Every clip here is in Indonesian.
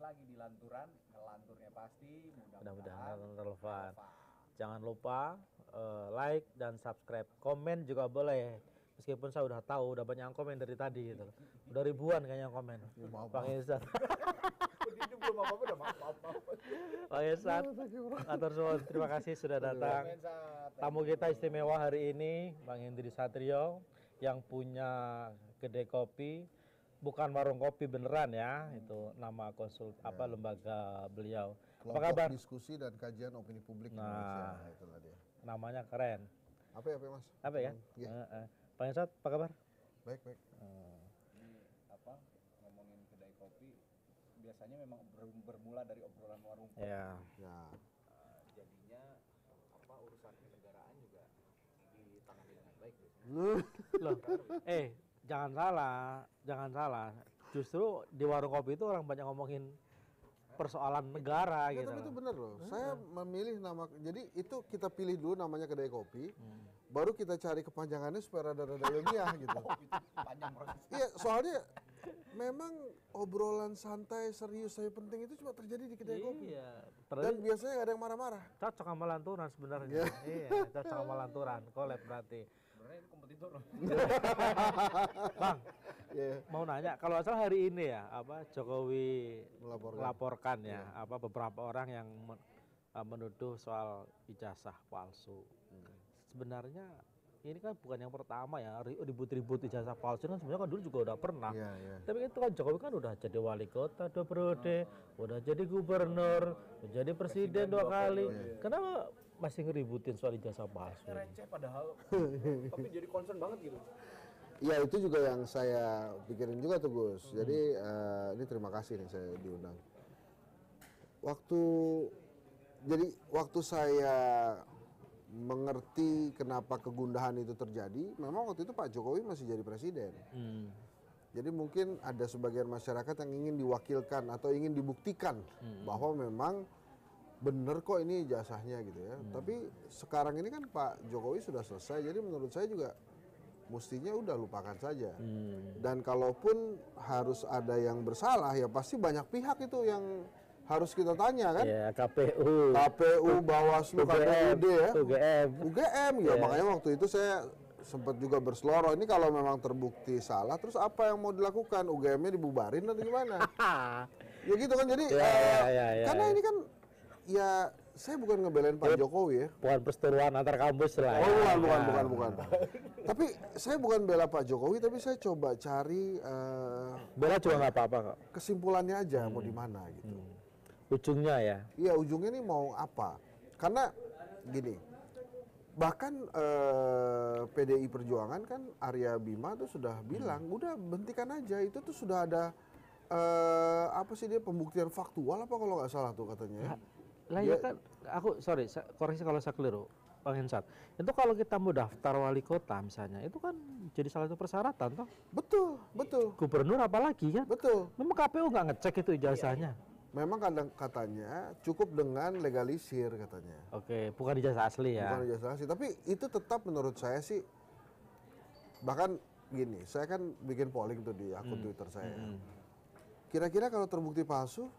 lagi di lanturan, ngelanturnya pasti Mudah-mudahan relevan. Jangan lupa like dan subscribe, komen juga boleh. Meskipun saya udah tahu, udah banyak yang komen dari tadi gitu loh. Udah ribuan kayaknya yang komen. Bang Irsat. Ini belum apa-apa udah maaf. Bang Irsat, atur nuwun, terima kasih sudah datang. Tamu kita istimewa hari ini, Bang Hendri Satrio, yang punya kedai kopi, bukan warung kopi beneran ya, itu nama lembaga beliau. Apa kabar? Diskusi dan kajian opini publik Indonesia, itulah dia. Namanya keren. Apa ya, Mas? Apa ya? Bang Irsat, apa kabar? Baik. Ini ngomongin kedai kopi biasanya memang bermula dari obrolan warung kopi. Ya. Jadinya urusan kenegaraan juga ditangani dengan baik biasanya. Loh, jangan salah. Justru di warung kopi itu orang banyak ngomongin persoalan negara gitu. Tapi itu benar loh. Saya memilih nama, jadi itu kita pilih dulu namanya kedai kopi, baru kita cari kepanjangannya supaya rada-rada ilmiah gitu. Itu panjang proses. Iya, soalnya memang obrolan santai, serius, tapi penting itu cuma terjadi di kedai kopi. Iya. Dan biasanya nggak ada yang marah-marah. Cocok sama lanturan sebenarnya. Iya, cocok sama lanturan. Collab berarti. Sebenarnya ini kompetitor loh. Bang, mau nanya, kalau asal hari ini ya, Jokowi melaporkan ya, beberapa orang yang menuduh soal ijazah palsu. Sebenarnya ini kan bukan yang pertama ya, ribut-ribut ijazah palsu kan sebenarnya kan dulu juga udah pernah. Tapi itu kan Jokowi kan udah jadi wali kota 2 periode, udah jadi gubernur, udah jadi presiden 2 kali. Kenapa masih ngeributin soal ijazah palsu? Receh padahal, tapi jadi concern banget gitu. Ya itu juga yang saya pikirin juga tuh Gus. Jadi ini terima kasih nih saya diundang. Waktu saya mengerti kenapa kegundahan itu terjadi, memang waktu itu Pak Jokowi masih jadi presiden. Jadi mungkin ada sebagian masyarakat yang ingin diwakilkan atau ingin dibuktikan bahwa memang bener kok ini ijazahnya gitu ya. Tapi sekarang ini kan Pak Jokowi sudah selesai, jadi menurut saya juga mestinya udah lupakan saja. Dan kalaupun harus ada yang bersalah, ya pasti banyak pihak itu yang harus kita tanya kan? Ya, KPU, Bawaslu, KPUD ya, UGM ya. Yeah. Makanya waktu itu saya sempat juga berseloroh, ini kalau memang terbukti salah, terus apa yang mau dilakukan? UGM-nya dibubarin atau gimana? Ya gitu kan, jadi karena ini kan, ya saya bukan ngebelain Pak Jokowi ya. Bukan perseteruan antar kampus lah. Bukan. Tapi saya bukan bela Pak Jokowi, tapi saya coba cari bela juga nggak apa-apa kok. Kesimpulannya aja mau di mana gitu. Ujungnya ya. Iya, ujungnya nih mau apa? Karena gini, bahkan PDI Perjuangan kan Arya Bima tuh sudah bilang, udah hentikan aja, itu tuh sudah ada dia pembuktian faktual apa kalau nggak salah tuh katanya. Lah ya kan, koreksi kalau saya keliru, Bang Hensat. Itu kalau kita mau daftar wali kota misalnya, itu kan jadi salah satu persyaratan toh? Betul. Gubernur apalagi kan? Betul. Memang KPU nggak ngecek itu ijazahnya? Memang katanya cukup dengan legalisir katanya. Oke, bukan ijazah asli ya? Bukan ijazah asli, tapi itu tetap menurut saya sih, bahkan gini, saya kan bikin polling tuh di akun Twitter saya. Kira-kira kalau terbukti palsu,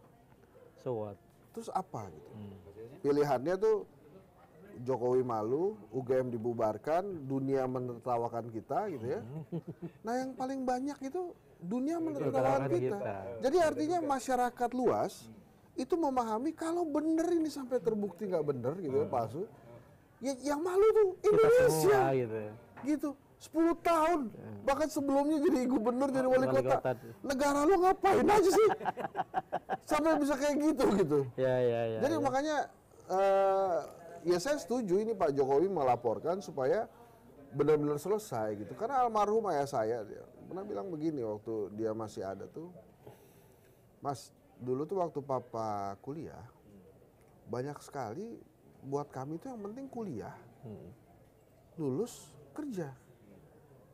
so what? Terus apa gitu? Pilihannya tuh Jokowi malu, UGM dibubarkan, dunia menertawakan kita gitu ya. Nah yang paling banyak itu dunia menertawakan kita. Jadi artinya masyarakat luas itu memahami kalau bener ini sampai terbukti nggak bener gitu ya, palsu. Ya yang malu tuh Indonesia gitu. 10 tahun bahkan sebelumnya jadi gubernur, jadi wali kota. Negara lo ngapain aja sih sampai bisa kayak gitu. Ya. Jadi makanya ya saya setuju ini Pak Jokowi melaporkan supaya benar-benar selesai gitu. Karena almarhum ayah saya dia pernah bilang begini waktu dia masih ada tuh, Mas, dulu tuh waktu papa kuliah banyak sekali buat kami tuh yang penting kuliah, lulus kerja,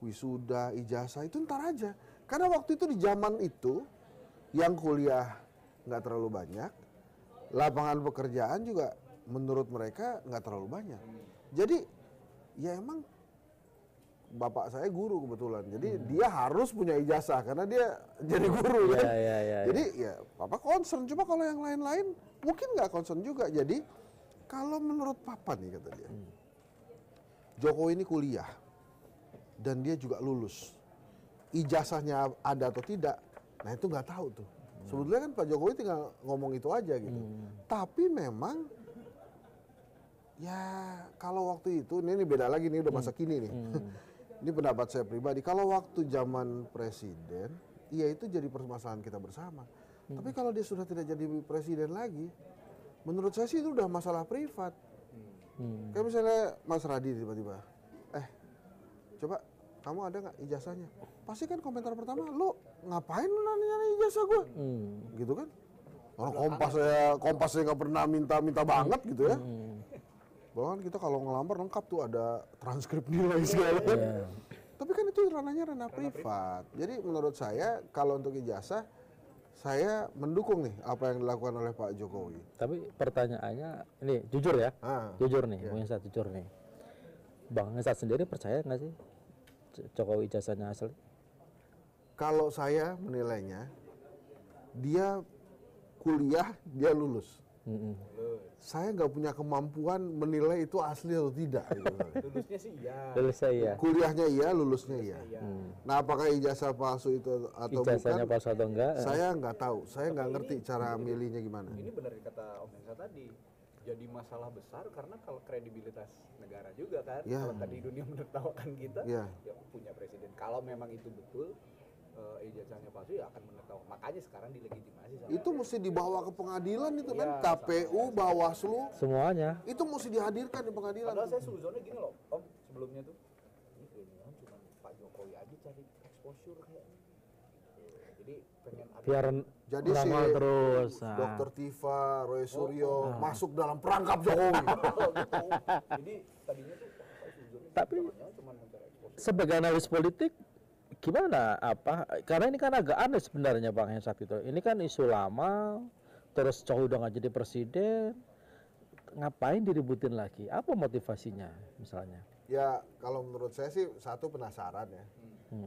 wisuda, ijazah itu ntar aja. Karena waktu itu di zaman itu yang kuliah nggak terlalu banyak, lapangan pekerjaan juga menurut mereka nggak terlalu banyak. Jadi ya emang bapak saya guru kebetulan, jadi dia harus punya ijazah karena dia jadi guru kan. Jadi ya papa concern, coba kalau yang lain-lain mungkin nggak concern juga. Jadi kalau menurut papa nih kata dia, Jokowi ini kuliah dan dia juga lulus, ijazahnya ada atau tidak, nah itu nggak tahu tuh. Sebetulnya kan Pak Jokowi tinggal ngomong itu aja gitu. Tapi memang ya kalau waktu itu, ini beda lagi nih, udah masa kini nih. Ini pendapat saya pribadi, kalau waktu zaman presiden, iya itu jadi permasalahan kita bersama. Tapi kalau dia sudah tidak jadi presiden lagi, menurut saya sih itu udah masalah privat. Kayak misalnya Mas Radi tiba-tiba, coba kamu ada nggak ijazahnya? Pasti kan komentar pertama, lo ngapain lu nanya ijazah gue? Gitu kan? Orang Kompas saya nggak pernah minta banget gitu ya. Bahkan kita kalau ngelamar lengkap tuh ada transkrip nilai segala kan. Tapi kan itu ranah privat. Jadi menurut saya kalau untuk ijazah, saya mendukung nih apa yang dilakukan oleh Pak Jokowi. Tapi pertanyaannya, ini jujur ya, jujur nih, Bang Hensat jujur nih. Bang Hensat sendiri percaya nggak sih Jokowi ijazahnya asli? Kalau saya menilainya, dia kuliah, dia lulus. Saya nggak punya kemampuan menilai itu asli atau tidak. Gitu. Lulusnya sih iya. Lulusnya iya. Kuliahnya iya, lulusnya iya. Nah, apakah ijazah palsu itu atau Ijazahnya bukan? palsu atau enggak? Saya nggak tahu. Saya nggak ngerti cara milihnya gimana. Ini benar kata Om Hensa tadi. Jadi masalah besar karena kalau kredibilitas negara juga kan. Kalau tadi dunia menertawakan kita, ya punya presiden. Kalau memang itu betul, ijazahnya palsu ya akan menertawakan. Makanya sekarang dilegitimasi sama itu mesti dibawa ke pengadilan itu kan, KPU, Bawaslu, semuanya. itu mesti dihadirkan di pengadilan. Padahal saya suzonnya gini loh, Om, sebelumnya tuh ini kan cuma Pak Jokowi aja cari exposure kayak. Jadi pengen ada Biar jadi si terus. Dr. Tifa, Roy Suryo masuk dalam perangkap Jokowi. Jadi tadinya tuh saya suzonnya Tapi cuma mencari exposure. sebagai analis politik gimana karena ini kan agak aneh sebenarnya Bang Hensat gitu. Ini kan isu lama, terus Jokowi udah nggak jadi presiden, ngapain diributin lagi? Apa motivasinya misalnya? Ya kalau menurut saya sih satu penasaran ya.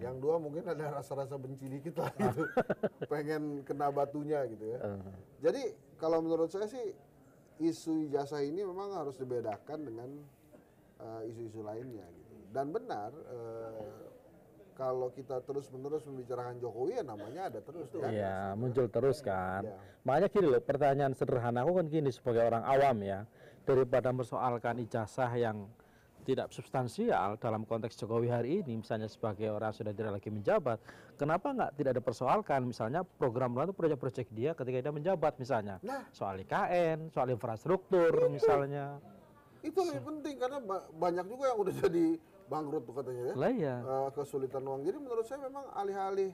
Yang dua mungkin ada rasa-rasa benci dikit lah gitu. Pengen kena batunya gitu ya. Jadi kalau menurut saya sih isu ijazah ini memang harus dibedakan dengan isu-isu lainnya gitu. Dan benar kalau kita terus-menerus membicarakan Jokowi ya namanya ada terus kan. Iya, muncul terus kan. Ya. Makanya gini loh, pertanyaan sederhana aku kan gini sebagai orang awam ya, daripada mempersoalkan ijazah yang tidak substansial dalam konteks Jokowi hari ini, misalnya sebagai orang sudah tidak lagi menjabat, kenapa nggak tidak dipersoalkan misalnya program atau proyek-proyek dia ketika dia menjabat misalnya, soal IKN, soal infrastruktur misalnya. Itu lebih penting karena banyak juga yang udah jadi bangkrut tuh katanya ya. Lah ya. Kesulitan uang. Jadi menurut saya memang alih-alih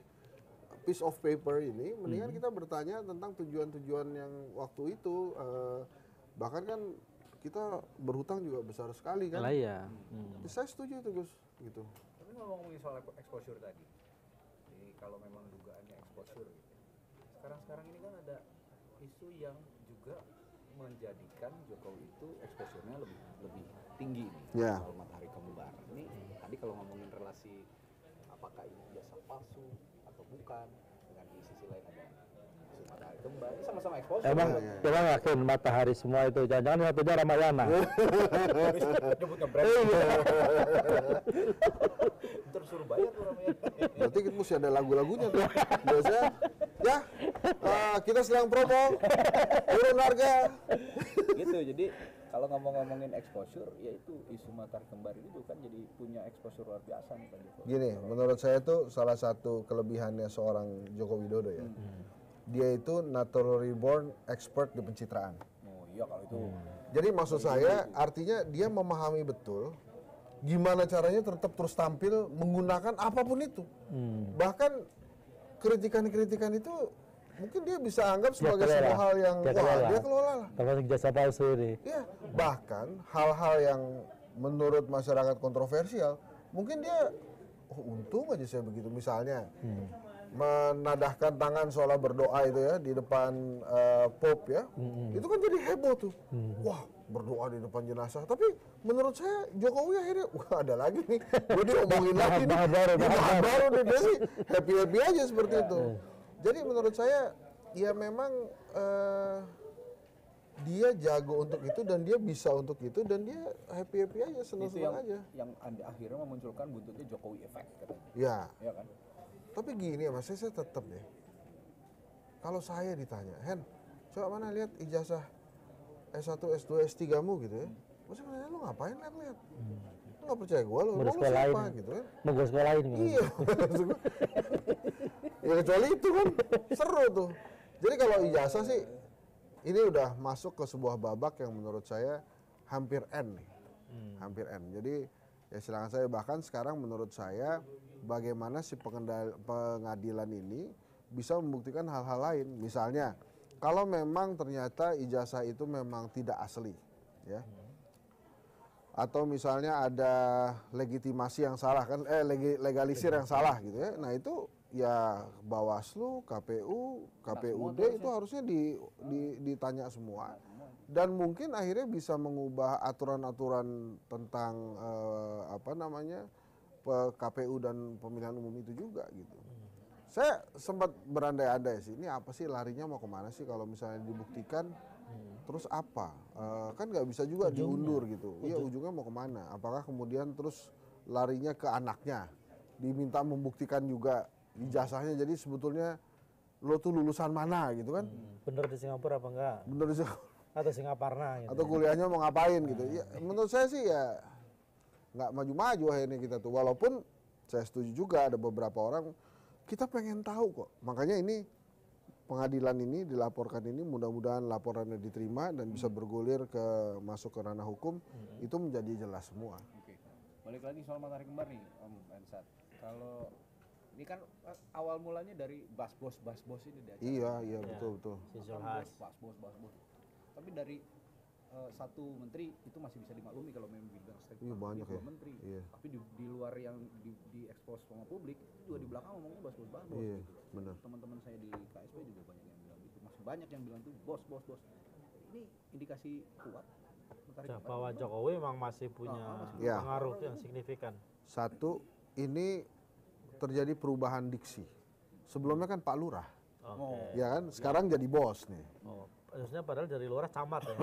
piece of paper ini, mendingan kita bertanya tentang tujuan-tujuan yang waktu itu. Bahkan kan kita berhutang juga besar sekali kan. Lah ya. Saya setuju itu Gus. Gitu. Tapi ngomongin soal exposure tadi, jadi kalau memang dugaannya exposure gitu, sekarang ini kan ada isu yang juga menjadikan Jokowi itu exposure-nya lebih tinggi nih soal matahari kembar. Ini tadi kalau ngomongin relasi apakah ini jasa palsu atau bukan, dengan di sisi lain ada isu matahari kembar, ini sama-sama exposure. Emang yakin matahari semua itu, jangan-jangan satunya Ramayana. Nyebut ngebrand. Ntar suruh bayar tuh Ramayana. Berarti kita mesti ada lagu-lagunya tuh. Biasanya ya kita sedang promo turun harga. Gitu, jadi kalau ngomongin exposure, yaitu isu matahari kembar ini tuh kan jadi punya exposure luar biasa nih Pak Jokowi. Gini, menurut saya itu salah satu kelebihannya seorang Joko Widodo ya. Dia itu naturally born expert di pencitraan. Oh iya kalau itu. Jadi maksud saya artinya dia memahami betul gimana caranya tetap terus tampil menggunakan apapun itu. Bahkan kritikan-kritikan itu mungkin dia bisa anggap sebagai sebuah hal yang dia kelola lah. Termasuk jasa palsu ini. Iya, bahkan hal-hal yang menurut masyarakat kontroversial, mungkin dia untung aja saya begitu. Misalnya menadahkan tangan seolah berdoa itu ya di depan Pope ya, itu kan jadi heboh tuh. Wah, berdoa di depan jenazah. Tapi menurut saya Jokowi akhirnya wah ada lagi nih, gue diomongin lagi nih, baru nih, dia sih happy aja seperti itu. Jadi menurut saya ya memang dia jago untuk itu dan dia bisa untuk itu dan dia happy aja, senang aja. Yang akhirnya memunculkan buntutnya Jokowi effect katanya. Ya. Ya kan? Tapi gini ya Mas, saya tetap deh. Kalau saya ditanya, Hen, coba mana lihat ijazah S1, S2, S3-mu gitu ya. Maksudnya nanya, lu ngapain lihat? Lu nggak percaya gue, lu siapa gitu kan? Mau gue sekolahin gitu. Iya, maksud gue. Ya kecuali itu kan, seru tuh. Jadi kalau ijazah sih, ini udah masuk ke sebuah babak yang menurut saya hampir N nih. Hampir N. Jadi ya silakan saya, bahkan sekarang menurut saya bagaimana si pengadilan ini bisa membuktikan hal-hal lain. Misalnya, kalau memang ternyata ijazah itu memang tidak asli, ya. Atau misalnya ada legitimasi yang salah kan, legalisir yang salah gitu ya. Nah itu ya Bawaslu, KPU, KPUD itu harusnya ditanya semua. Dan mungkin akhirnya bisa mengubah aturan-aturan tentang KPU dan pemilihan umum itu juga gitu. Saya sempat berandai-andai sih, ini apa sih larinya mau kemana sih kalau misalnya dibuktikan, terus apa? Kan nggak bisa juga diundur gitu. Iya ujungnya mau kemana? Apakah kemudian terus larinya ke anaknya, diminta membuktikan juga ijazahnya, jadi sebetulnya lo tuh lulusan mana gitu kan? Bener di Singapura apa enggak? Bener di Singapura. Atau Singaparna gitu. Atau kuliahnya mau ngapain gitu. Ya, menurut saya sih ya nggak maju-maju akhirnya kita tuh. Walaupun saya setuju juga ada beberapa orang, kita pengen tahu kok. Makanya ini pengadilan ini dilaporkan ini, mudah-mudahan laporannya diterima dan bisa bergulir masuk ke ranah hukum, itu menjadi jelas semua. Oke. Balik lagi soal matahari kembar nih, Om Ensat. Kalau ini kan awal mulanya dari bas-bos ini di acara. Iya, betul. Bas-bos. Tapi dari satu menteri itu masih bisa dimaklumi kalau memang bidang Iya, banyak ya. menteri. Iya. Tapi di luar yang diekspos sama publik itu juga di belakang ngomongnya bos Iya, gitu. benar. Teman-teman saya di KSP juga banyak yang bilang gitu. Masih banyak yang bilang tuh bos. Ini indikasi kuat. Bahwa Jokowi memang masih punya pengaruh yang signifikan. Satu, ini terjadi perubahan diksi. Sebelumnya kan Pak Lurah. Ya kan? Sekarang jadi bos nih. Harusnya padahal dari luar camat ya.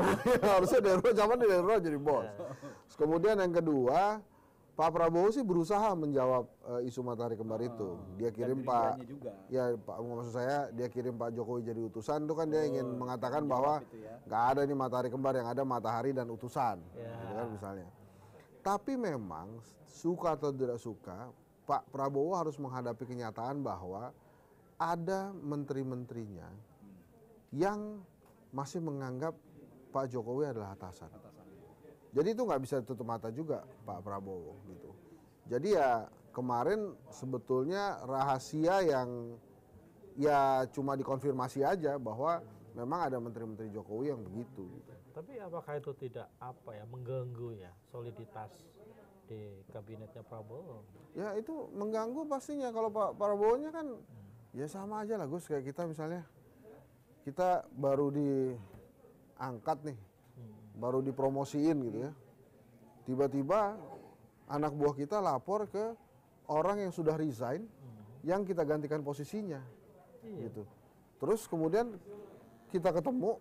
Harusnya dari luar camat, dari luar jadi bos. Kemudian yang kedua, Pak Prabowo sih berusaha menjawab isu matahari kembar itu. Dia kirim maksud saya dia kirim Pak Jokowi jadi utusan itu kan dia ingin mengatakan bahwa nggak ada nih matahari kembar, yang ada matahari dan utusan, gitu kan misalnya. Tapi memang suka atau tidak suka, Pak Prabowo harus menghadapi kenyataan bahwa ada menteri-menterinya yang masih menganggap Pak Jokowi adalah atasan. Jadi itu nggak bisa tutup mata juga Pak Prabowo gitu. Jadi ya kemarin sebetulnya rahasia yang ya cuma dikonfirmasi aja bahwa memang ada menteri-menteri Jokowi yang begitu. Gitu. Tapi apakah itu tidak mengganggu ya soliditas di kabinetnya Prabowo? Ya itu mengganggu pastinya. Kalau Pak Prabowo-nya kan ya sama aja lah Gus, kayak kita misalnya. Kita baru diangkat nih, baru dipromosiin gitu ya. Tiba-tiba anak buah kita lapor ke orang yang sudah resign, yang kita gantikan posisinya, gitu. Terus kemudian kita ketemu,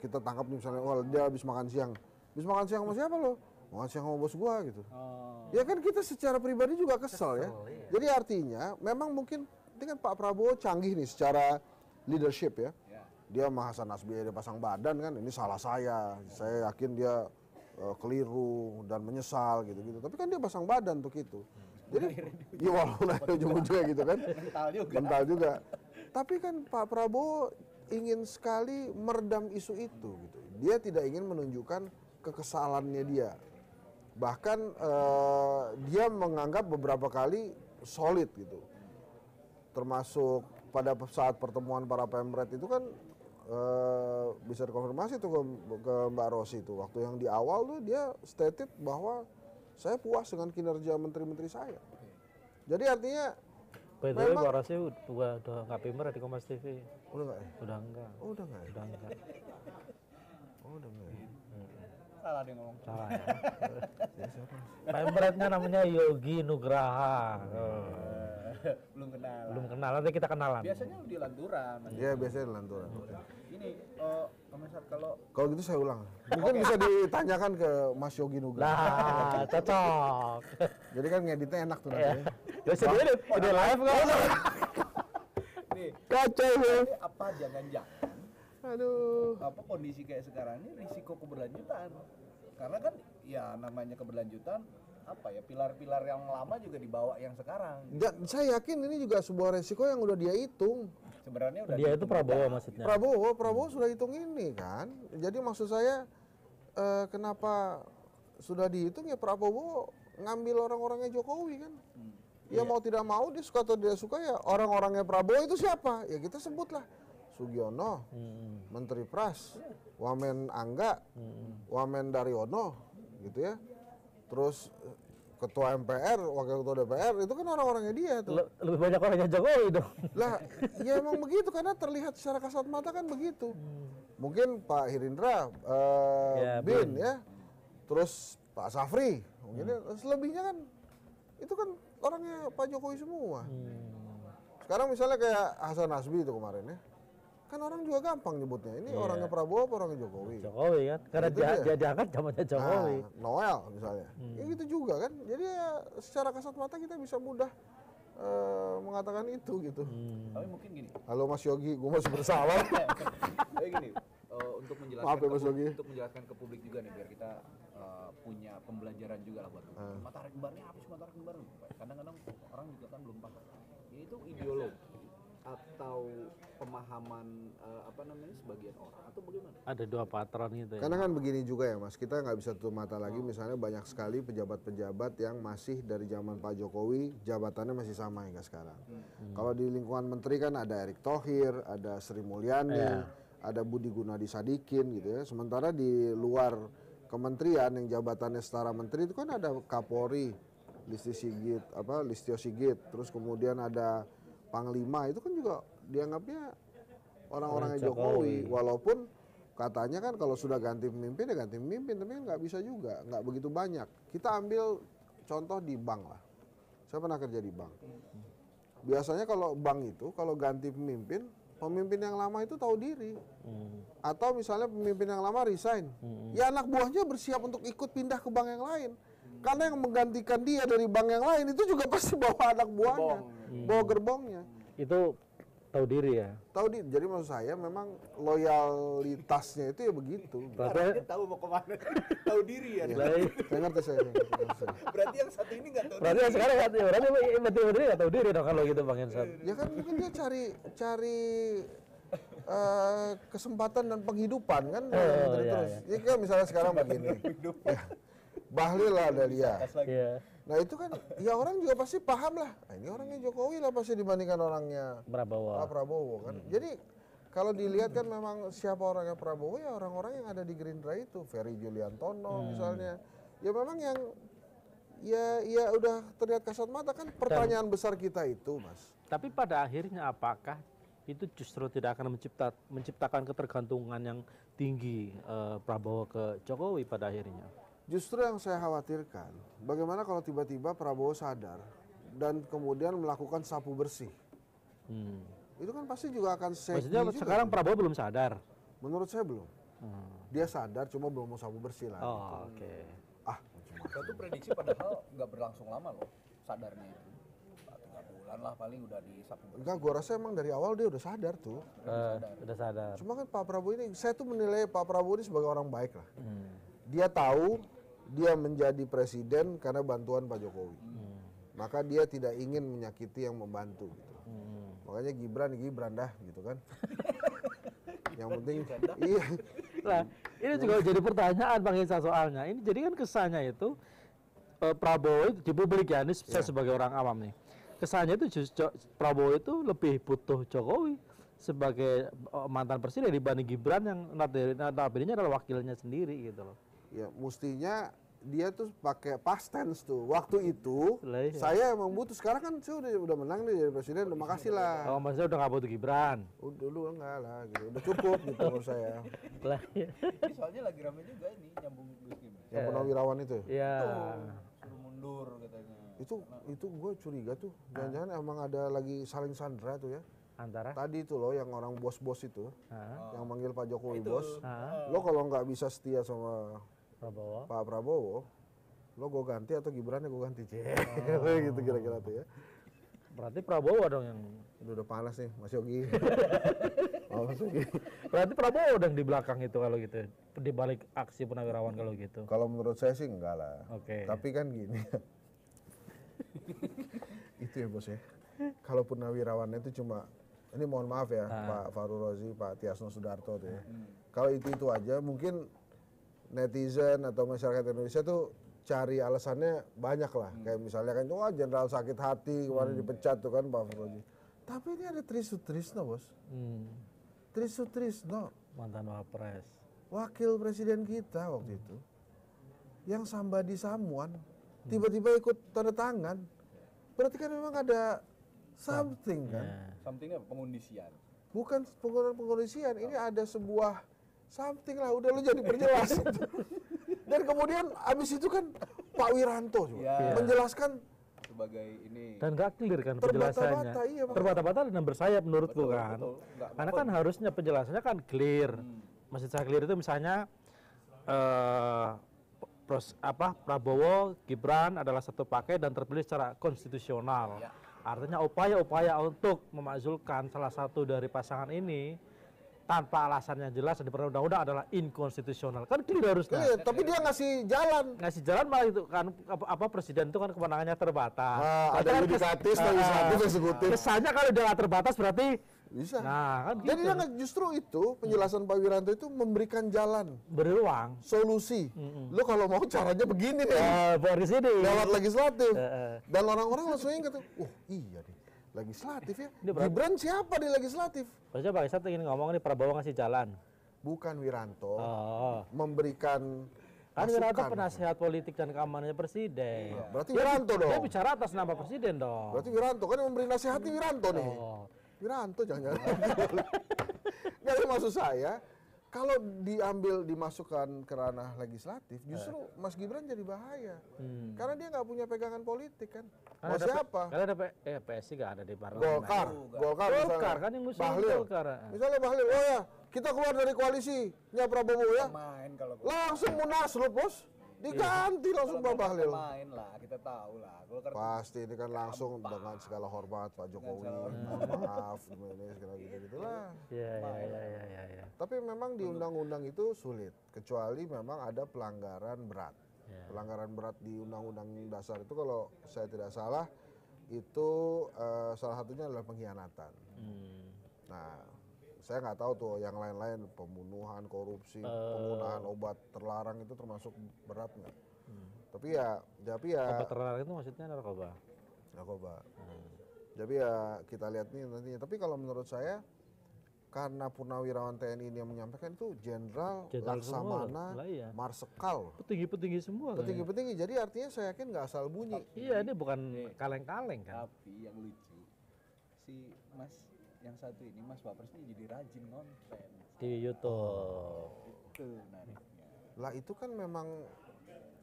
kita tangkap nih misalnya, dia habis makan siang. Habis makan siang sama siapa lo? Makan siang sama bos gua gitu. Ya kan kita secara pribadi juga kesel ya. Jadi artinya memang mungkin, ini kan Pak Prabowo canggih nih secara leadership ya. Dia sama Hasan Nasbi dia pasang badan kan, ini salah saya yakin dia keliru dan menyesal gitu-gitu. Tapi kan dia pasang badan untuk itu. Jadi ya walaupun ada ujung-ujungnya gitu kan, mental juga. Tapi kan Pak Prabowo ingin sekali meredam isu itu gitu. Dia tidak ingin menunjukkan kekesalannya dia. Bahkan dia menganggap beberapa kali solid gitu. Termasuk pada saat pertemuan para pemret itu kan bisa dikonfirmasi tuh ke Mbak Rosy itu. Waktu yang di awal tuh dia stated bahwa saya puas dengan kinerja menteri-menteri saya. Jadi artinya Betul, Mbak Rosy udah nggak pemret di Kompas TV. Udah nggak ya? Udah enggak. Oh, udah nggak ya? Udah enggak. Oh, udah nggak ya? Salah dia ngomong. Salah ya. Pemretnya namanya Yogi Nugraha. Belum kenal. Belum kenal, nanti kita kenalan. Biasanya di Lanturan. Iya, biasanya di Lanturan. Ini Komisar kalau Gitu saya ulang. Mungkin bisa ditanyakan ke Mas Yogi Nugraha. Nah, cocok. Jadi kan ngeditnya enak tuh Iya. nanti. Gak usah diedit, udah live kok. nih Kacau ya. ini apa jangan-jangan Aduh. apa kondisi kayak sekarang ini risiko keberlanjutan. Karena kan ya namanya keberlanjutan apa ya pilar-pilar yang lama juga dibawa yang sekarang. Dan saya yakin ini juga sebuah resiko yang udah dia hitung. Sebenarnya udah Dia itu dihitung Prabowo juga. maksudnya. Prabowo sudah hitung ini kan. Jadi maksud saya kenapa sudah dihitung ya Prabowo ngambil orang-orangnya Jokowi kan. Ya mau tidak mau dia suka atau tidak suka ya orang-orangnya Prabowo itu siapa? Ya kita sebutlah Sugiono, Menteri Pras, Wamen Angga, Wamen Daryono gitu ya. Terus Ketua MPR, Wakil Ketua DPR itu kan orang-orangnya dia tuh. Lebih banyak orangnya Jokowi dong. Lah, ya emang begitu karena terlihat secara kasat mata kan begitu. Mungkin Pak Hirindra, Ya, Bin ya, terus Pak Safri, mungkin selebihnya kan itu kan orangnya Pak Jokowi semua. Sekarang misalnya kayak Hasan Nasbi itu kemarin ya, kan orang juga gampang nyebutnya. Ini orangnya Prabowo apa orangnya Jokowi? Jokowi kan, karena Itu dia dia. diangkat zamannya Jokowi. Nah, Noel misalnya, ya gitu juga kan. Jadi ya secara kasat mata kita bisa mudah mengatakan itu gitu. Tapi mungkin gini. Halo Mas Yogi, gue masih bersalah. Tapi gini, untuk menjelaskan Maaf ya, Mas Yogi. untuk menjelaskan ke publik juga nih biar kita punya pembelajaran juga lah buat matahari kembarnya apa sih matahari kembar? Kadang-kadang orang juga kan belum paham. Ini tuh ideologi atau pemahaman sebagian orang atau bagaimana? Ada dua patron gitu ya. Karena kan begini juga ya Mas, kita nggak bisa tutup mata lagi. Misalnya banyak sekali pejabat-pejabat yang masih dari zaman Pak Jokowi jabatannya masih sama hingga sekarang. Kalau di lingkungan menteri kan ada Erick Thohir, ada Sri Mulyani, ada Budi Gunadi Sadikin gitu ya. Sementara di luar kementerian yang jabatannya setara menteri itu kan ada Kapolri, Listio Sigit, terus kemudian ada Panglima, itu kan juga dianggapnya orang-orangnya Jokowi. Walaupun katanya kan kalau sudah ganti pemimpin ya ganti pemimpin, tapi kan nggak bisa juga, nggak begitu banyak. Kita ambil contoh di bank lah. Saya pernah kerja di bank. Biasanya kalau bank itu kalau ganti pemimpin yang lama itu tahu diri. Atau misalnya pemimpin yang lama resign. Ya anak buahnya bersiap untuk ikut pindah ke bank yang lain. Karena yang menggantikan dia dari bank yang lain itu juga pasti bawa anak buahnya, bawa gerbongnya. Itu tahu diri ya. Tahu diri. Jadi maksud saya memang loyalitasnya itu ya begitu. Berarti Dia tahu mau kemana, tahu diri ya. Saya ngerti saya. Berarti yang satu ini nggak tahu berarti diri. yang sekarang berarti nggak tahu diri dong kalau gitu Bang Hensat. Ya kan mungkin dia cari kesempatan dan penghidupan kan. Terus. Ini kan misalnya sekarang begini. Ya, Bahlil lah ada dia. Iya. Nah itu kan ya orang juga pasti paham lah. Nah, ini orangnya Jokowi lah pasti dibandingkan orangnya Pak Prabowo kan. Jadi kalau dilihat kan memang siapa orangnya Prabowo ya orang-orang yang ada di Gerindra itu, Ferry Juliantono misalnya. Ya memang yang ya udah terlihat kasat mata kan pertanyaan besar kita itu, Mas. Tapi pada akhirnya apakah itu justru tidak akan menciptakan ketergantungan yang tinggi Prabowo ke Jokowi pada akhirnya? Justru yang saya khawatirkan, bagaimana kalau tiba-tiba Prabowo sadar dan kemudian melakukan sapu bersih. Itu kan pasti juga akan Maksudnya sekarang Prabowo belum sadar? Menurut saya belum. Dia sadar cuma belum mau sapu bersih lah. Oh, oke. Itu prediksi padahal nggak berlangsung lama loh sadarnya itu. 3 bulan lah paling udah disapu. Enggak, gua rasa emang dari awal dia udah sadar tuh. Udah sadar. Cuma kan Pak Prabowo ini, saya tuh menilai Pak Prabowo ini sebagai orang baik lah. Dia tahu dia menjadi presiden karena bantuan Pak Jokowi. Maka dia tidak ingin menyakiti yang membantu gitu. Makanya Gibran dah gitu kan. Yang penting iya. Nah, ini juga jadi pertanyaan Bang Hensat soalnya. Ini jadi kan kesannya itu Prabowo itu di publik ya, ini saya sebagai orang awam nih. Kesannya itu justru Prabowo itu lebih butuh Jokowi sebagai mantan presiden dibanding Gibran yang notabene adalah wakilnya sendiri gitu loh. Ya mestinya dia tuh pakai past tense tuh. Waktu itu Lah, iya. saya emang butuh. Sekarang kan saya udah menang nih jadi presiden. Terima kasih lah. Oh, maksudnya udah nggak butuh Gibran. Dulu enggak lah gitu. Udah cukup gitu menurut saya. Lah, iya. Ini soalnya lagi rame juga ini nyambung Gus Gibran. Yang Purnawirawan itu. Iya. Suruh mundur katanya. Itu gue curiga tuh. Jangan-jangan emang ada lagi saling sandra tuh ya. Antara. Tadi itu loh yang orang bos-bos itu. Ah, Yang manggil Pak Jokowi bos. ah, Lo kalau nggak bisa setia sama Prabowo. Pak Prabowo, lo gue ganti atau Gibran gue ganti. Gitu kira-kira tuh ya. Berarti Prabowo dong yang. Udah panas nih Mas Yogi. Oh, Mas Yogi. Berarti Prabowo dong di belakang itu kalau gitu. Di balik aksi Purnawirawan kalau gitu. Kalau menurut saya sih enggak lah. Oke. Tapi kan gini. Itu ya bos ya. Kalau Purnawirawannya itu cuma, ini mohon maaf ya Pak Fahru Rozi, Pak Tiasno Sudarto tuh ya. Kalau itu aja mungkin netizen atau masyarakat Indonesia tuh cari alasannya banyak lah. Kayak misalnya kan, wah jenderal sakit hati kemarin dipecat tuh kan Pak Fahru Rozi. Tapi ini ada Trisutrisno bos. Trisutrisno, Mantan Wapres. wakil presiden kita waktu itu, yang somebody someone, tiba-tiba ikut tanda tangan. Berarti kan memang ada something kan. Something apa? Pengundisian. Bukan pengkondisian, ini ada sebuah something lah, udah lu jadi perjelas. Dan kemudian abis itu kan Pak Wiranto coba Ya. menjelaskan Sebagai ini. Dan gak clear kan Terbata-bata, penjelasannya. iya, makanya. Terbata-bata dan bersayap menurutku Betul, kan. betul. Nggak Karena kan harusnya penjelasannya kan clear. Maksud saya clear itu misalnya Prabowo, Gibran adalah satu paket dan terpilih secara konstitusional. Ya. Artinya upaya-upaya untuk memakzulkan salah satu dari pasangan ini tanpa alasannya jelas dan diperlukan undang-undang adalah inkonstitusional. Kan clear harusnya. Iya, tapi dia ngasih jalan. Ngasih jalan malah itu kan apa presiden itu kan kewenangannya terbatas. Ada Kan yudikatif, legislatif, eksekutif. kesannya kalau dia nggak terbatas berarti Bisa. nah kan Jadi gitu. dia justru itu penjelasan Pak Wiranto itu memberikan jalan, Beri ruang. solusi. Lo kalau mau caranya begini nih, Buat di sini. lewat legislatif. Eh. Dan orang-orang langsung ingat tuh, oh iya nih, legislatif ya. Ini berarti- Gibran siapa di legislatif? Maksudnya Pak Isat ingin ngomong nih Prabowo ngasih jalan. Bukan Wiranto, Oh. memberikan Kan Wiranto masukan. penasehat politik dan keamanannya presiden. Berarti Wiranto Dia dong. bicara atas nama presiden dong. Berarti Wiranto kan yang memberi nasihat nih Wiranto nih. Oh. Wiranto jangan-jangan. Nggak ada maksud saya, kalau dimasukkan ke ranah legislatif, justru Mas Gibran jadi bahaya. Karena dia nggak punya pegangan politik kan. Mau siapa? Karena ada PSI nggak ada di parlemen. Golkar Golkar misalnya. kan yang ngusung Bahlil. Golkar. Misalnya Bahlil, oh ya kita keluar dari koalisinya Prabowo ya. Main kalau Langsung munaslup bos. Diganti langsung Pak Bahlil. main lah, kita tahu lah. Golkar Pasti ini kan langsung dengan segala hormat Pak Jokowi. Maaf, ini segala gitu lah. Iya. Tapi memang di undang-undang itu sulit, kecuali memang ada pelanggaran berat. Ya. Pelanggaran berat di undang-undang dasar itu kalau saya tidak salah itu salah satunya adalah pengkhianatan. Nah, saya nggak tahu tuh yang lain-lain, pembunuhan, korupsi, penggunaan obat terlarang itu termasuk berat nggak? Tapi ya Obat terlarang itu maksudnya narkoba. narkoba. Jadi ya kita lihat nih nantinya. Tapi kalau menurut saya karena Purnawirawan TNI ini yang menyampaikan itu Jenderal Jenderal semua Laksamana loh. Lah iya. Marsekal. Petinggi-petinggi semua. kan. Petinggi-petinggi. Jadi artinya saya yakin nggak asal bunyi. Iya, ini bukan kaleng-kaleng kan. Tapi yang lucu, si Mas yang satu ini Mas Wapres ini jadi rajin konten. Di YouTube. Itu menariknya. Lah itu kan memang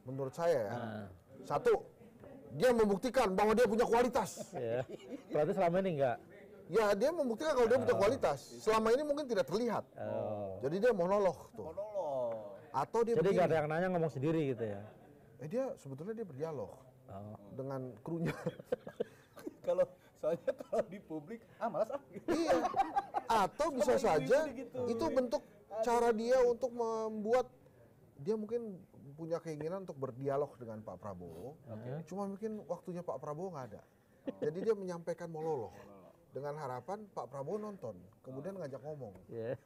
menurut saya ya. Satu, dia membuktikan bahwa dia punya kualitas. Ya. Berarti selama ini enggak. Ya dia membuktikan kalau dia punya kualitas. Selama ini mungkin tidak terlihat. Jadi dia monolog tuh. Monolog. Atau dia Jadi begini. nggak ada yang nanya ngomong sendiri gitu ya. Dia sebetulnya dia berdialog Oh. dengan krunya. Kalau soalnya kalau di publik malas Iya. Atau bisa Sama saja ibu-ibu gitu. itu bentuk cara dia untuk membuat dia mungkin punya keinginan untuk berdialog dengan Pak Prabowo. Cuma mungkin waktunya Pak Prabowo nggak ada. Jadi dia menyampaikan monolog dengan harapan Pak Prabowo nonton, kemudian ngajak ngomong. Iya.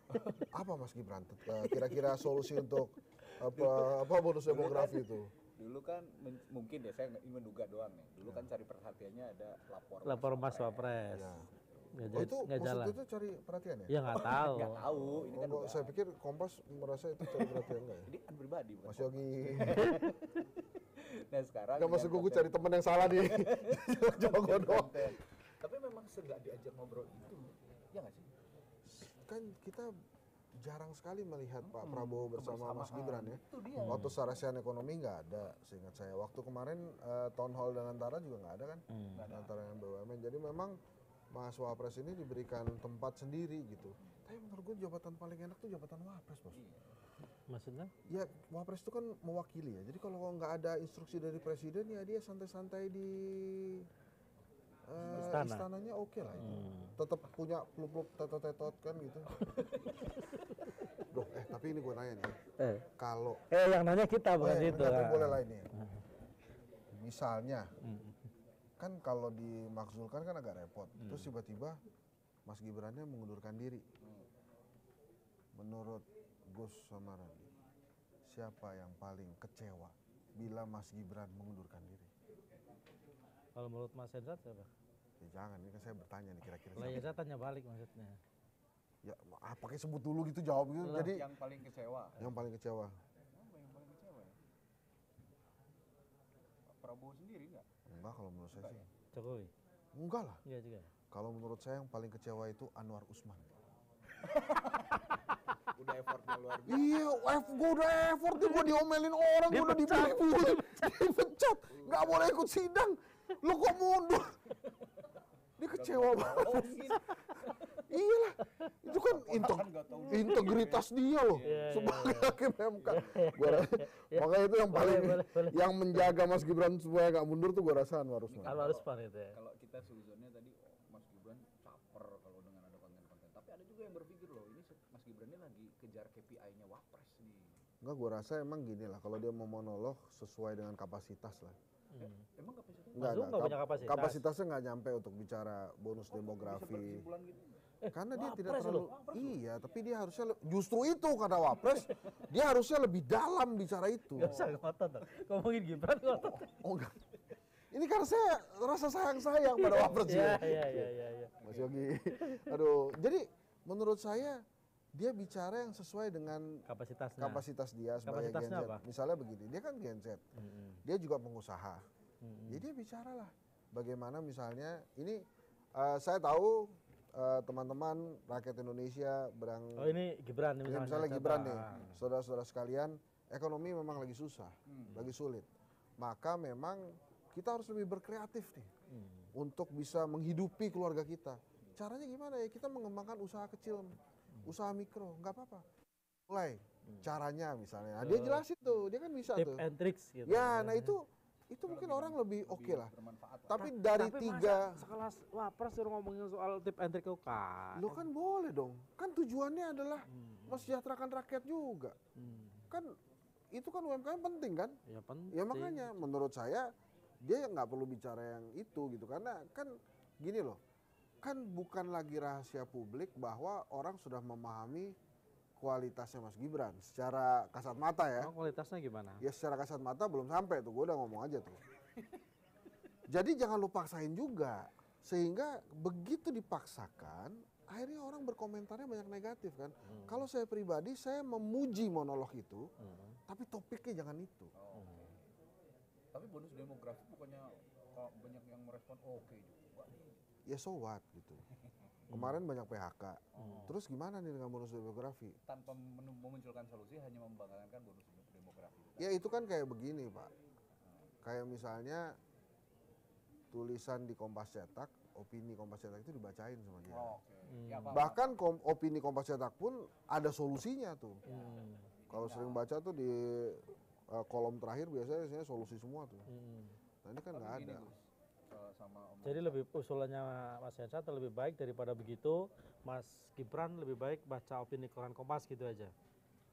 Apa Mas Gibran? Kira-kira solusi untuk apa bonus demografi itu? Dulu kan mungkin ya saya menduga doang nih. Dulu kan cari perhatiannya ada lapor. Lapor Mas Wapres. Ya. Oh itu nggak maksud jalan. itu cari perhatian ya? Ya nggak tahu. Nggak tahu, ini kan udah. Saya pikir Kompas merasa itu cari perhatian enggak ya? Ini kan pribadi, bukan Mas Yogi. Nah sekarang Enggak maksud dengan gue cari temen yang salah nih. Jago doang. konten. Tapi memang nggak diajak ngobrol itu, ya nggak sih? Kan kita jarang sekali melihat Pak Prabowo bersama Mas Gibran ya. Itu dia. Waktu Sarasian ekonomi nggak ada, seingat saya. Waktu kemarin town hall dan antara juga nggak ada kan, antara yang BUMN. Jadi memang Mas Wapres ini diberikan tempat sendiri gitu. Tapi menurut gue jabatan paling enak tuh jabatan Wapres, Bos. Maksudnya? Ya Wapres itu kan mewakili ya. Jadi kalau nggak ada instruksi dari presiden ya dia santai-santai di istananya oke lah itu. Tetap punya peluk-peluk tetot-tetot kan gitu. Duh, tapi ini gue nanya nih. Kalau Yang nanya kita bukan ya, itu. tapi boleh lah ini. Misalnya, kan kalau dimakzulkan kan agak repot. Terus tiba-tiba Mas Gibrannya mengundurkan diri. Menurut Gus sama Randi, siapa yang paling kecewa bila Mas Gibran mengundurkan diri? Kalau menurut Mas Hensat siapa? Ya jangan, ini kan saya bertanya nih kira-kira. Lah ya saya tanya balik maksudnya. Ya, pakai sebut dulu gitu jawab gitu. Lah. Jadi Yang paling kecewa. yang paling kecewa. Apa yang paling kecewa ya? Pak Prabowo sendiri nggak? Enggak kalau menurut saya sih. Jokowi? Enggak lah. Enggak juga. Kalau menurut saya yang paling kecewa itu Anwar Usman. Udah effortnya luar biasa. Iya, gue udah effort nih, gue diomelin orang, gue udah dibully, dipecat, nggak boleh ikut sidang, lo kok mundur? Dia kecewa banget. Iya lah, itu kan integritas dia loh sebagai hakim MK. Makanya itu yang paling yang menjaga Mas Gibran supaya nggak mundur tuh gue rasa Anwar Usman. Anwar Usman itu ya. Kalau kita suzonnya tadi, Mas Gibran caper kalau dengan ada konten-konten. Tapi ada juga yang berpikir loh, ini Mas Gibran ini lagi kejar KPI-nya Wapres nih. Enggak, gue rasa emang gini lah, kalau dia mau monolog sesuai dengan kapasitas lah. Emang kapasitas? Nggak punya kapasitas. Kapasitasnya nggak nyampe untuk bicara bonus demografi. Kesimpulan gitu. Karena dia tidak Wapres terlalu, loh. iya, tapi dia harusnya justru itu kata Wapres, dia harusnya lebih dalam bicara itu. Gak usah ngotot tuh. Ngomongin Gibran ngotot. Oh enggak. Ini karena saya rasa sayang pada Wapres ya. Iya. Mas Yogi. Aduh, jadi menurut saya dia bicara yang sesuai dengan Kapasitasnya. kapasitas dia sebagai Gen Z. Kapasitasnya apa? Misalnya begini, dia kan Gen Z. Dia juga pengusaha. Jadi dia bicaralah bagaimana misalnya ini saya tahu teman-teman rakyat Indonesia Oh ini Gibran nih misalnya Gibran nih, saudara-saudara sekalian, ekonomi memang lagi susah, lagi sulit. Maka memang kita harus lebih berkreatif nih untuk bisa menghidupi keluarga kita. Caranya gimana ya? Kita mengembangkan usaha kecil, usaha mikro, nggak apa-apa. Mulai caranya misalnya, nah, dia jelasin tuh, dia kan bisa tip tuh. and tricks gitu. Ya, nah itu mungkin orang lebih oke lah. Bermanfaat lah. Tapi dari Tapi tiga, masa sekelas Wapres suruh ngomongin soal tip and trick kan. lo kan boleh dong. Kan tujuannya adalah mensejahterakan rakyat juga. Kan itu kan UMKM penting kan? Ya penting. Ya makanya menurut saya dia nggak perlu bicara yang itu gitu, karena kan gini loh, kan bukan lagi rahasia publik bahwa orang sudah memahami kualitasnya Mas Gibran secara kasat mata ya. Oh, kualitasnya gimana? Ya secara kasat mata belum sampai tuh, gue udah ngomong aja tuh. Jadi jangan lu paksain juga, sehingga begitu dipaksakan akhirnya orang berkomentarnya banyak negatif kan. Kalau saya pribadi saya memuji monolog itu, tapi topiknya jangan itu. Tapi bonus demografi bukannya banyak yang merespon oke juga nih. Ya so what gitu. Kemarin banyak PHK. Terus gimana nih dengan bonus demografi? Tanpa memunculkan solusi, hanya membanggakan bonus demografi. Ya itu kan kayak begini Pak. Kayak misalnya tulisan di Kompas Cetak, opini Kompas Cetak itu dibacain sama dia. Oke. Ya, apa-apa. Bahkan opini Kompas Cetak pun ada solusinya tuh. Kalau sering baca tuh di kolom terakhir biasanya solusi semua tuh. Nah ini kan Tapi nggak gini, ada. Gus, sama Om Jadi lebih usulannya Mas Hensat lebih baik daripada begitu, Mas Gibran lebih baik baca opini koran Kompas gitu aja.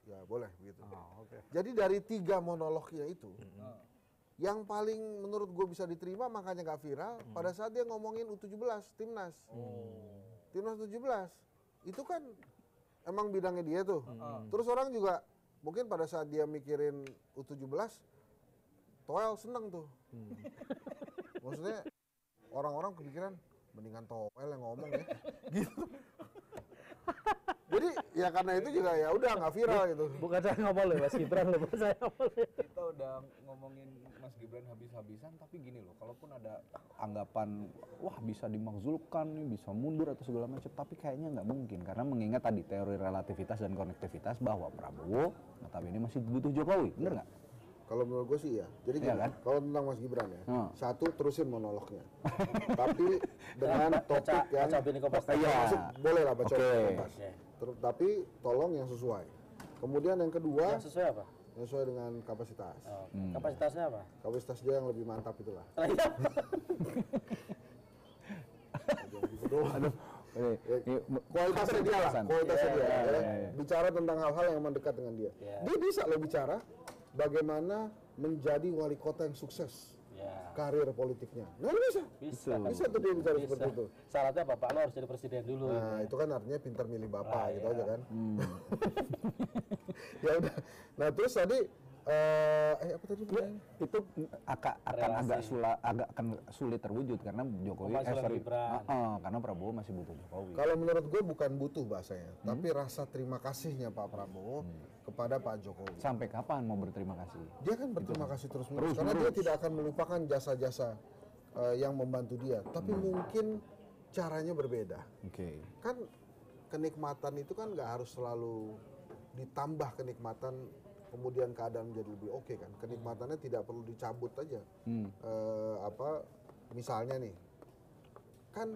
Ya boleh begitu. Oh, oke. Jadi dari 3 monolognya itu, yang paling menurut gue bisa diterima makanya nggak viral, pada saat dia ngomongin U17 timnas, timnas 17 itu kan emang bidangnya dia tuh. Terus orang juga mungkin pada saat dia mikirin U17, Toel seneng tuh. Maksudnya orang-orang kepikiran, mendingan Toel yang ngomong ya. Gitu. Jadi ya karena itu juga ya udah nggak viral gitu. Bukan saya ngomong loh Mas Gibran loh, bukan saya ngomong. Kita udah ngomongin Mas Gibran habis-habisan, tapi gini loh, kalaupun ada anggapan wah bisa dimakzulkan nih, bisa mundur atau segala macam, tapi kayaknya nggak mungkin karena mengingat tadi teori relativitas dan konektivitas bahwa Prabowo notabene masih butuh Jokowi, bener nggak? Kalau menurut gue sih ya. Jadi Iya gini, kan? kalau tentang Mas Gibran ya, satu terusin monolognya. Iya. Tapi dengan topik yang baca opini Kompas. iya, boleh lah baca Oke. opini Kompas. Tapi tolong yang sesuai. Kemudian yang kedua, Yang sesuai apa? yang sesuai dengan kapasitas. Kapasitasnya apa? Kapasitas dia yang lebih mantap itulah. Aduh, Kualitasnya dia lah, kualitasnya dia. Iya, ya. iya, iya. Bicara tentang hal-hal yang mendekat dengan dia. Iya. Dia bisa loh bicara bagaimana menjadi wali kota yang sukses Ya. karir politiknya. Nah, bisa. Bisa tuh dia bicara seperti itu. Syaratnya Bapak lo harus jadi presiden dulu. Nah, itu kan artinya pintar milih bapak gitu iya. aja kan. Ya udah. Nah, terus tadi apa tadi pertanyaannya? itu akan akan sulit terwujud karena Jokowi Gibran. karena Prabowo masih butuh Jokowi. Kalau menurut gue bukan butuh bahasanya, tapi rasa terima kasihnya Pak Prabowo kepada Pak Jokowi. Sampai kapan mau berterima kasih? Dia kan berterima kasih terus-menerus karena dia tidak akan melupakan jasa-jasa yang membantu dia, tapi mungkin caranya berbeda. Oke. Kan kenikmatan itu kan nggak harus selalu ditambah kenikmatan kemudian keadaan menjadi lebih oke kan. Kenikmatannya tidak perlu dicabut aja. Misalnya nih, kan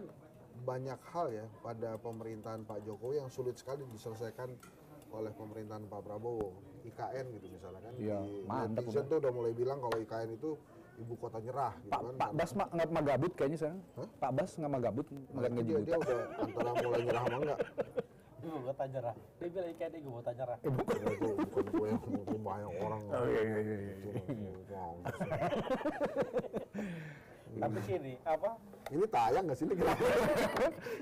banyak hal ya pada pemerintahan Pak Jokowi yang sulit sekali diselesaikan oleh pemerintahan Pak Prabowo. IKN gitu misalnya kan. Iya, mantep Netizen tuh udah mulai bilang kalau IKN itu ibu kota nyerah gitu kan. Pak Bas nggak magabut kayaknya sekarang. Pak Bas nggak magabut, nggak Nah, gaji dia udah antara mulai nyerah apa enggak. Ibu kota nyerah. Dia bilang ikan ibu kota nyerah. Itu bukan gue yang ngomong, banyak orang. Oh iya. Tapi gini, apa? Ini tayang nggak sih ini kira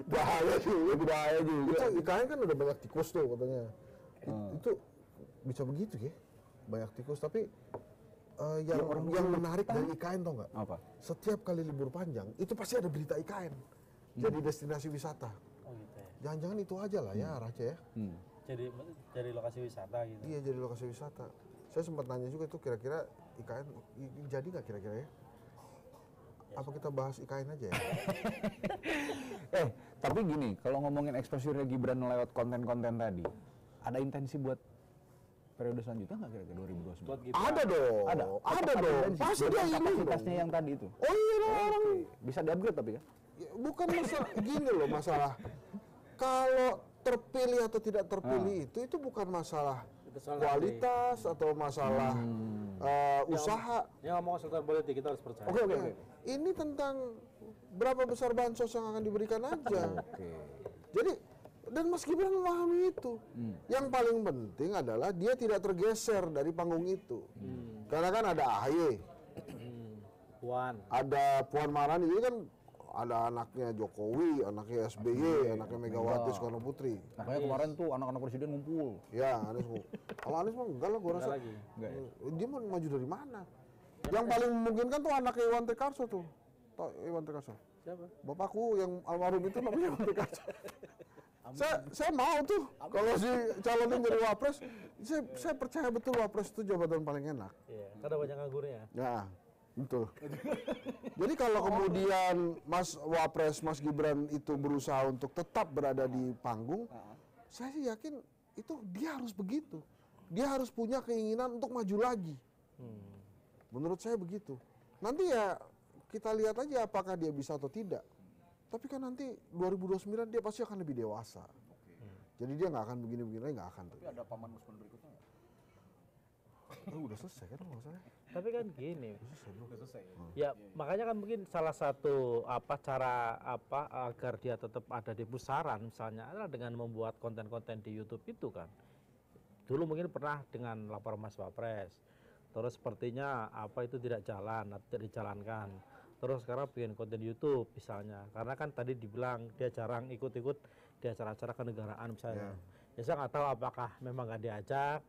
bahaya juga. Itu IKN kan udah banyak tikus tuh katanya. Itu bisa begitu ya, banyak tikus. Tapi yang menarik dari IKN tau nggak? Apa? Setiap kali libur panjang itu pasti ada berita IKN. Jadi destinasi wisata. Oh gitu ya. Jangan-jangan itu aja lah ya Raja ya. Jadi lokasi wisata gitu. Iya jadi lokasi wisata. Saya sempat nanya juga tuh kira-kira IKN jadi nggak kira-kira ya? Apa kita bahas IKN aja ya? Tapi gini, kalau ngomongin exposure Gibran lewat konten-konten tadi, ada intensi buat periode selanjutnya nggak kira-kira 2029? Buat Gibran. Ada dong. Ada dong. intensi. Pasti Dengan dia ini kapasitasnya dong. yang tadi itu. Oh iya dong. Bisa di-upgrade tapi ya? Ya, bukan masalah gini loh masalah. Kalau terpilih atau tidak terpilih itu bukan masalah kualitas atau masalah usaha. Yang ngomong sektor politik kita harus percaya. Oke. Ini tentang berapa besar bansos yang akan diberikan aja. Jadi dan Mas Gibran memahami itu. Yang paling penting adalah dia tidak tergeser dari panggung itu. Karena kan ada AHY, ada Puan Maharani, ini kan ada anaknya Jokowi, anaknya SBY, anaknya Megawati Soekarno Putri. Makanya kemarin tuh anak-anak presiden ngumpul. Ya, Anies. Kalau Anies mah enggak lah, gua rasa. Enggak ya? Dia mau maju dari mana? Yang paling memungkinkan tuh anaknya Iwan Tekarso tuh. Tahu Iwan Tekarso? Siapa? Bapakku yang almarhum itu namanya Iwan Tekarso. Saya mau tuh kalau si calonin jadi wapres, saya percaya betul wapres itu jabatan paling enak. Iya, karena banyak nganggurnya. Ya, betul. Jadi kalau kemudian Mas Wapres Mas Gibran itu berusaha untuk tetap berada di panggung, saya sih yakin itu dia harus begitu. Dia harus punya keinginan untuk maju lagi. Menurut saya begitu. Nanti ya kita lihat aja apakah dia bisa atau tidak. Tapi kan nanti 2029 dia pasti akan lebih dewasa. Jadi dia nggak akan begini-begini, nggak akan tuh. Tapi ada paman Usman berikutnya nggak? Udah selesai kan nggak usah. Tapi kan gini, ya makanya kan mungkin salah satu cara agar dia tetap ada di pusaran misalnya adalah dengan membuat konten-konten di YouTube itu kan. Dulu mungkin pernah dengan lapor Mas Wapres, terus sepertinya itu tidak dijalankan. Terus sekarang bikin konten YouTube misalnya, karena kan tadi dibilang dia jarang ikut-ikut di acara-acara kenegaraan misalnya. Ya saya nggak tahu apakah memang nggak diajak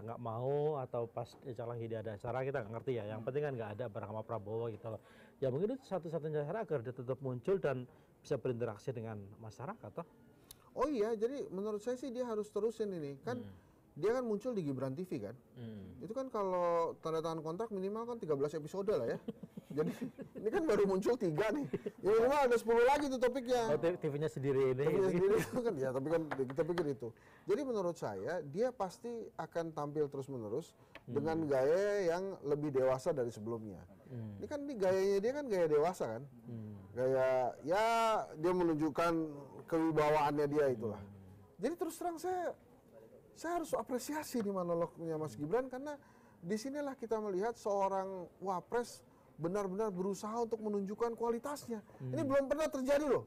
nggak mau atau pas diajak lagi dia ada acara kita nggak ngerti ya. Yang penting kan nggak ada bareng sama Prabowo gitu loh. Ya mungkin itu satu-satunya cara agar dia tetap muncul dan bisa berinteraksi dengan masyarakat toh. Oh iya, jadi menurut saya sih dia harus terusin ini kan. Dia kan muncul di Gibran TV kan. Itu kan kalau tanda tangan kontrak minimal kan 13 episode lah ya. Jadi ini kan baru muncul 3 nih. Ya minimal ada 10 lagi tuh topiknya. Oh, TV-nya sendiri ini. TV-nya sendiri itu kan ya, tapi kan kita pikir itu. Jadi menurut saya dia pasti akan tampil terus-menerus dengan gaya yang lebih dewasa dari sebelumnya. Ini kan gayanya dia kan gaya dewasa kan. Gaya ya dia menunjukkan kewibawaannya dia itulah. Jadi terus terang saya harus apresiasi di monolognya Mas Gibran karena disinilah kita melihat seorang wapres benar-benar berusaha untuk menunjukkan kualitasnya. Ini belum pernah terjadi loh.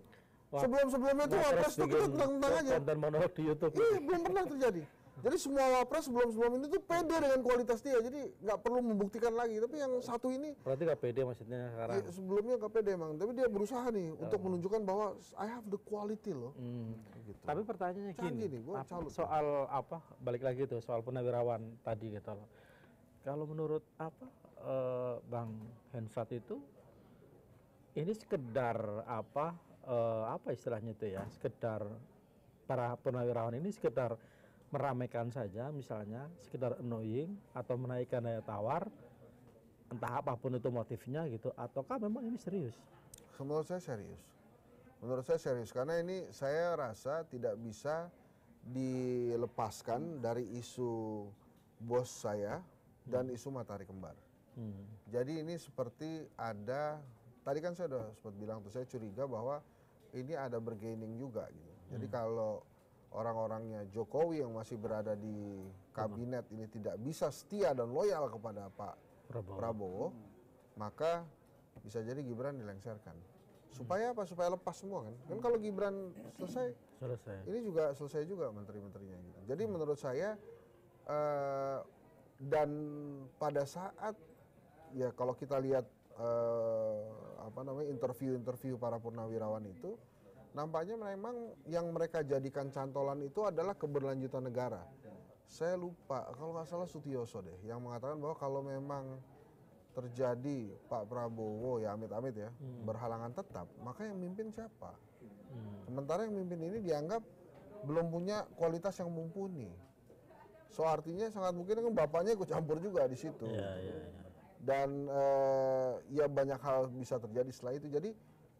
Sebelum-sebelumnya itu wapres itu kita tentang aja. Konten monolog di YouTube. Iya, belum pernah terjadi. Jadi semua wapres sebelum ini tuh pede dengan kualitas dia. Jadi nggak perlu membuktikan lagi. Tapi yang satu ini berarti nggak pede maksudnya sekarang. Ya, sebelumnya nggak pede emang. Tapi dia berusaha nih untuk menunjukkan bahwa I have the quality loh. Gitu. Tapi pertanyaannya gini, soal apa? Balik lagi tuh soal Purnawirawan tadi gitu loh. Kalau menurut Bang Hensat itu ini sekedar apa istilahnya itu ya? Sekedar para Purnawirawan ini sekedar meramaikan saja, misalnya sekedar annoying atau menaikkan daya tawar, entah apapun itu motifnya gitu, ataukah memang ini serius? Menurut saya serius karena ini saya rasa tidak bisa dilepaskan dari isu bos saya dan isu matahari kembar. Jadi ini seperti ada, tadi kan saya udah sempat bilang tuh, saya curiga bahwa ini ada bergaining juga gitu. Jadi kalau orang-orangnya Jokowi yang masih berada di kabinet ini tidak bisa setia dan loyal kepada Pak Prabowo, maka bisa jadi Gibran dilengsarkan. Supaya apa? Supaya lepas semua kan. Kan kalau Gibran selesai, ini juga selesai juga menteri-menterinya gitu. Jadi menurut saya dan pada saat ya kalau kita lihat interview para purnawirawan itu, nampaknya memang yang mereka jadikan cantolan itu adalah keberlanjutan negara. Saya lupa, kalau nggak salah Sutioso deh, yang mengatakan bahwa kalau memang terjadi Pak Prabowo, ya amit-amit ya, berhalangan tetap, maka yang mimpin siapa? Sementara yang mimpin ini dianggap belum punya kualitas yang mumpuni. So artinya sangat mungkin kan bapaknya ikut campur juga di situ. Dan ya banyak hal bisa terjadi setelah itu. Jadi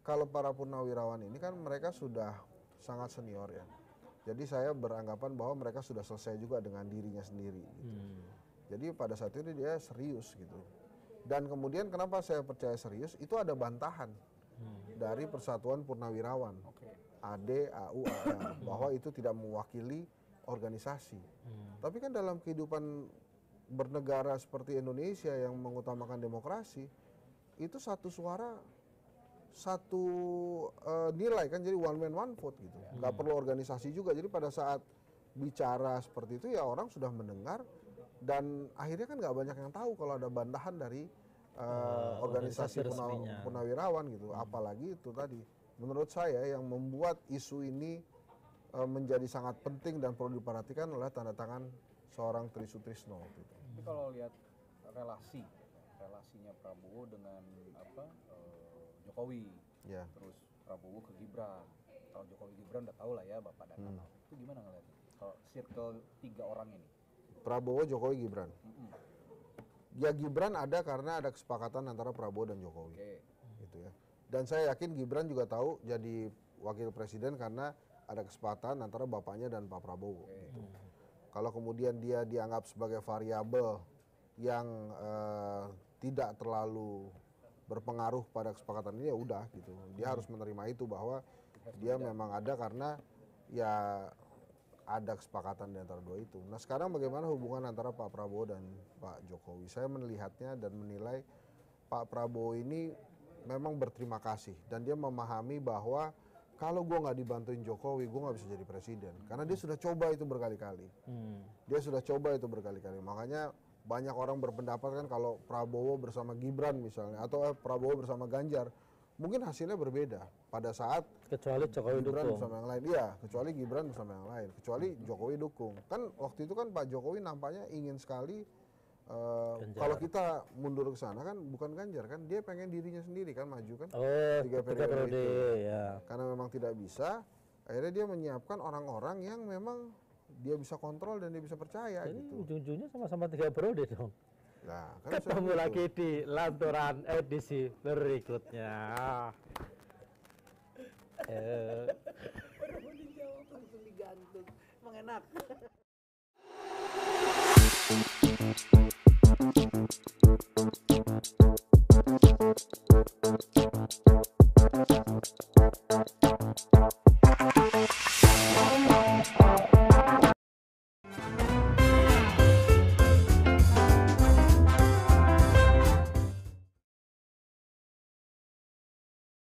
kalau para purnawirawan ini kan mereka sudah sangat senior ya. Jadi saya beranggapan bahwa mereka sudah selesai juga dengan dirinya sendiri gitu. Jadi pada saat itu dia serius gitu. Dan kemudian kenapa saya percaya serius? Itu ada bantahan dari Persatuan Purnawirawan. AD, AU, AM bahwa itu tidak mewakili organisasi. Tapi kan dalam kehidupan bernegara seperti Indonesia yang mengutamakan demokrasi, itu satu suara satu nilai kan, jadi one man one vote gitu. Nggak perlu organisasi juga. Jadi pada saat bicara seperti itu ya orang sudah mendengar dan akhirnya kan nggak banyak yang tahu kalau ada bantahan dari organisasi purnawirawan gitu. Apalagi itu tadi menurut saya yang membuat isu ini menjadi sangat penting dan perlu diperhatikan adalah tanda tangan seorang Tri Sutrisno gitu. Tapi kalau lihat relasinya Prabowo dengan Jokowi, terus Prabowo ke Gibran, kalau Jokowi Gibran udah tahu lah ya Bapak dan Anak, itu gimana ngeliatnya? Kalau circle 3 orang ini? Prabowo, Jokowi, Gibran. Ya Gibran ada karena ada kesepakatan antara Prabowo dan Jokowi, gitu ya. Dan saya yakin Gibran juga tahu jadi wakil presiden karena ada kesepakatan antara bapaknya dan Pak Prabowo. Gitu. Kalau kemudian dia dianggap sebagai variabel yang tidak terlalu berpengaruh pada kesepakatan ini, ya udah gitu. Dia harus menerima itu bahwa dia memang ada karena ya ada kesepakatan di antara dua itu. Nah sekarang bagaimana hubungan antara Pak Prabowo dan Pak Jokowi? Saya melihatnya dan menilai Pak Prabowo ini memang berterima kasih dan dia memahami bahwa kalau gue nggak dibantuin Jokowi, gue nggak bisa jadi presiden. Karena dia sudah coba itu berkali-kali. Dia sudah coba itu berkali-kali. Makanya banyak orang berpendapat kan kalau Prabowo bersama Gibran misalnya, atau Prabowo bersama Ganjar, mungkin hasilnya berbeda pada saat kecuali Jokowi Gibran dukung bersama yang lain. Iya, kecuali Gibran bersama yang lain, kecuali Jokowi dukung. Kan waktu itu kan Pak Jokowi nampaknya ingin sekali kalau kita mundur ke sana kan bukan Ganjar kan, dia pengen dirinya sendiri kan maju kan. Oh, 3 3 periode periode itu. ya. Karena memang tidak bisa, akhirnya dia menyiapkan orang-orang yang memang dia bisa kontrol dan dia bisa percaya Jadi gitu. ujung-ujungnya sama-sama 3 periode dong. Nah, kan bisa Ketemu gitu. lagi di lanturan edisi berikutnya. Baru mau dijawab langsung digantung. Emang enak.